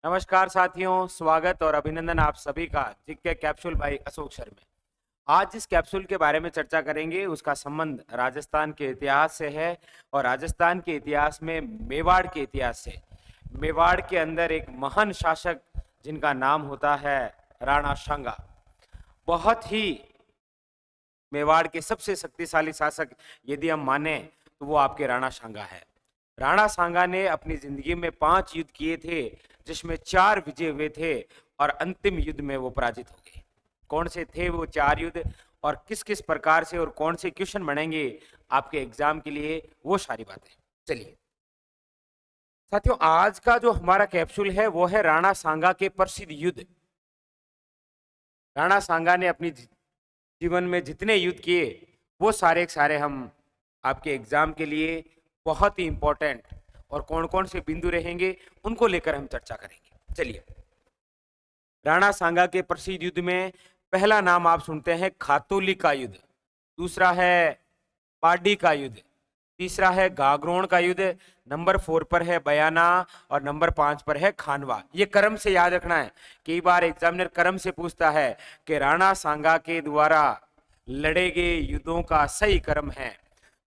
नमस्कार साथियों, स्वागत और अभिनंदन आप सभी का GK capsule by Ashok sir में। आज जिस कैप्सूल के बारे में चर्चा करेंगे उसका संबंध राजस्थान के इतिहास से है और राजस्थान के इतिहास में मेवाड़ के इतिहास से। मेवाड़ के अंदर एक महान शासक जिनका नाम होता है राणा सांगा। बहुत ही मेवाड़ के सबसे शक्तिशाली शासक यदि हम माने तो वो आपके राणा सांगा है। राणा सांगा ने अपनी जिंदगी में 5 युद्ध किए थे, जिसमें 4 विजय हुए थे और अंतिम युद्ध में वो पराजित हो गए। कौन से थे वो 4 युद्ध और किस किस प्रकार से और कौन से क्वेश्चन बनेंगे आपके एग्जाम के लिए, वो सारी बातें। चलिए साथियों, आज का जो हमारा कैप्सूल है वो है राणा सांगा के प्रसिद्ध युद्ध। राणा सांगा ने अपनी जीवन में जितने युद्ध किए वो सारे के सारे हम आपके एग्जाम के लिए बहुत ही इंपॉर्टेंट और कौन कौन से बिंदु रहेंगे उनको लेकर हम चर्चा करेंगे। चलिए, राणा सांगा के प्रसिद्ध युद्ध में पहला नाम आप सुनते हैं खातोली का युद्ध, दूसरा है पाडी का युद्ध, तीसरा है गागरोन का युद्ध, नंबर 4 पर है बयाना और नंबर 5 पर है खानवा। ये क्रम से याद रखना है। कई बार एग्जामिनर क्रम से पूछता है कि राणा सांगा के द्वारा लड़े गए युद्धों का सही क्रम है।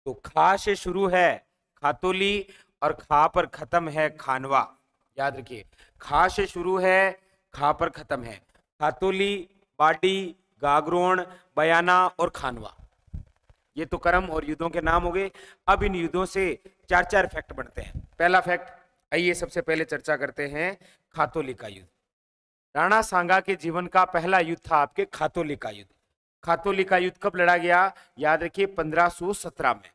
तो खा से शुरू है खातोली और खा पर खत्म है खानवा। याद रखिए, खा से शुरू है, खा पर खत्म है। खातोली, बाडी, गागरोन, बयाना और खानवा, ये तो क्रम और युद्धों के नाम हो गए। अब इन युद्धों से 4 फैक्ट बनते हैं। पहला फैक्ट, आइए सबसे पहले चर्चा करते हैं खातोली का युद्ध। राणा सांगा के जीवन का पहला युद्ध था आपके खातोली का युद्ध। खातोली का युद्ध कब लड़ा गया? याद रखिए 1517 में,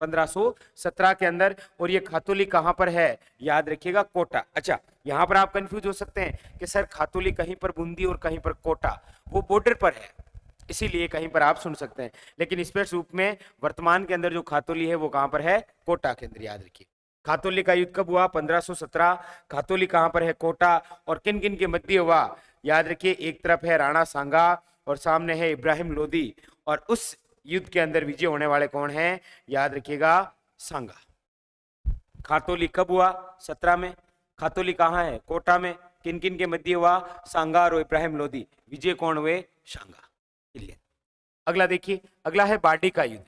1517 के अंदर। और ये खातोली कहां पर है? याद रखिएगा कोटा। अच्छा, यहां पर आप कंफ्यूज हो सकते हैं कि सर खातोली कहीं पर बूंदी और कहीं पर कोटा, वो बॉर्डर पर है, इसीलिए कहीं पर आप सुन सकते हैं। लेकिन स्पष्ट रूप में वर्तमान के अंदर जो खातोली है वो कहां पर है? कोटा के अंदर। याद रखिए, खातोली का युद्ध कब हुआ? 1517। खातोली कहां पर है? कोटा। और किन किन के मध्य हुआ? याद रखिए, एक तरफ है राणा सांगा और सामने है इब्राहिम लोदी। और उस युद्ध के अंदर विजय होने वाले कौन हैं? याद रखिएगा, सांगा। खातोली कब हुआ? 17 में। खातोली कहां है? कोटा में। किन किन के मध्य हुआ? सांगा और इब्राहिम लोदी। विजय कौन हुए? सांगा। क्लियर। अगला देखिए, अगला है बाडी का युद्ध।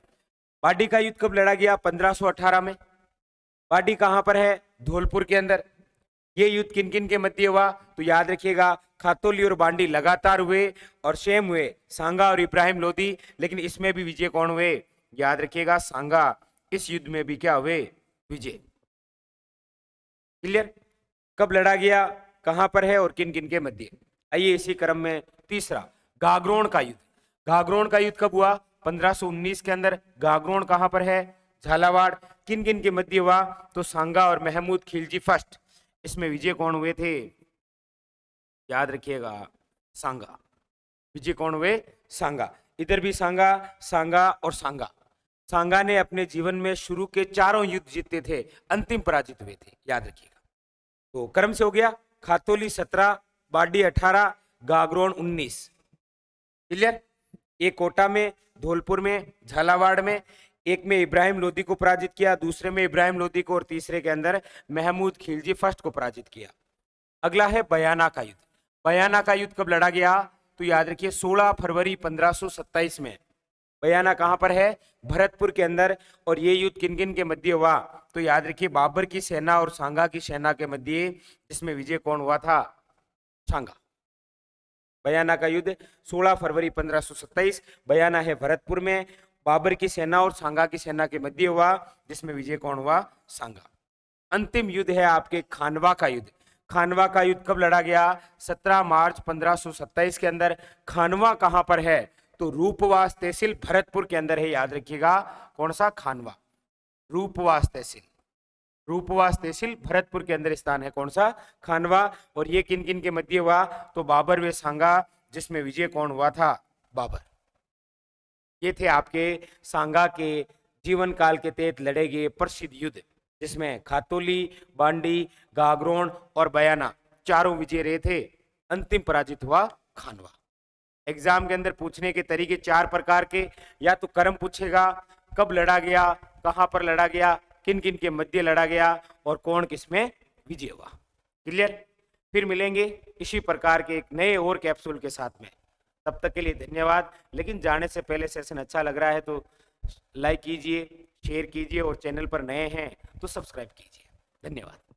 बाडी का युद्ध कब लड़ा गया? 1518 में। बाडी कहां पर है? धौलपुर के अंदर। ये युद्ध किन किन के मध्य हुआ? तो याद रखिएगा, खातोली और बाडी लगातार हुए और सेम हुए, सांगा और इब्राहिम लोदी। लेकिन इसमें भी विजय कौन हुए? याद रखिएगा, सांगा। इस युद्ध में भी क्या हुए? विजय। क्लियर। कब लड़ा गया, कहां पर है और किन किन के मध्य? आइए इसी क्रम में तीसरा, गागरोन का युद्ध। गागरोन का युद्ध कब हुआ? 1519 के अंदर। गागरोन कहां पर है? झालावाड़। किन किन के मध्य हुआ? तो सांगा और महमूद खिलजी फर्स्ट। इसमें विजय कौन हुए थे? याद रखिएगा, सांगा। विजय कौन हुए? सांगा। इधर भी सांगा, सांगा और सांगा। सांगा ने अपने जीवन में शुरू के 4 युद्ध जीते थे, अंतिम पराजित हुए थे। याद रखिएगा। तो क्रम से हो गया, खातोली 17, बाडी 18, गागरोन 19। क्लियर। एक कोटा में, धौलपुर में, झालावाड़ में। एक में इब्राहिम लोदी को पराजित किया, दूसरे में इब्राहिम लोदी को और तीसरे के अंदर महमूद खिलजी फर्स्ट को पराजित किया। अगला है बयाना का युद्ध। बयाना का युद्ध कब लड़ा गया? तो याद रखिए 16 फरवरी 1527 में। बयाना कहां पर है? भरतपुर के अंदर। और ये युद्ध किन किन के मध्य हुआ? तो याद रखिए, बाबर की सेना और सांगा की सेना के मध्य। इसमें विजय कौन हुआ था? सांगा। बयाना का युद्ध 16 फरवरी 1527। बयाना है भरतपुर में। बाबर की सेना और सांगा की सेना के मध्य हुआ, जिसमें विजय कौन हुआ? सांगा। अंतिम युद्ध है आपके खानवा का युद्ध। खानवा का युद्ध कब लड़ा गया? 17 मार्च 1527 के अंदर। खानवा कहां पर है? तो रूपवास तहसील भरतपुर के अंदर है। याद रखिएगा, कौन सा? खानवा। रूपवास तहसील, रूपवास तहसील भरतपुर के अंदर स्थान है। कौन सा? खानवा। और ये किन किन के मध्य हुआ? तो बाबर व सांगा, जिसमें विजय कौन हुआ था? बाबर। ये थे आपके सांगा के जीवन काल के तहत लड़े गए प्रसिद्ध युद्ध, जिसमें खातोली, बांडी, गागरोन और बयाना 4 विजय रहे थे। अंतिम पराजित हुआ खानवा। एग्जाम के अंदर पूछने के तरीके 4 प्रकार के, या तो क्रम पूछेगा, कब लड़ा गया, कहां पर लड़ा गया, किन किन के मध्य लड़ा गया और कौन किसमें विजय हुआ। क्लियर। फिर मिलेंगे इसी प्रकार के एक नए और कैप्सूल के साथ में। तब तक के लिए धन्यवाद। लेकिन जाने से पहले सेशन अच्छा लग रहा है तो लाइक कीजिए, शेयर कीजिए और चैनल पर नए हैं तो सब्सक्राइब कीजिए। धन्यवाद।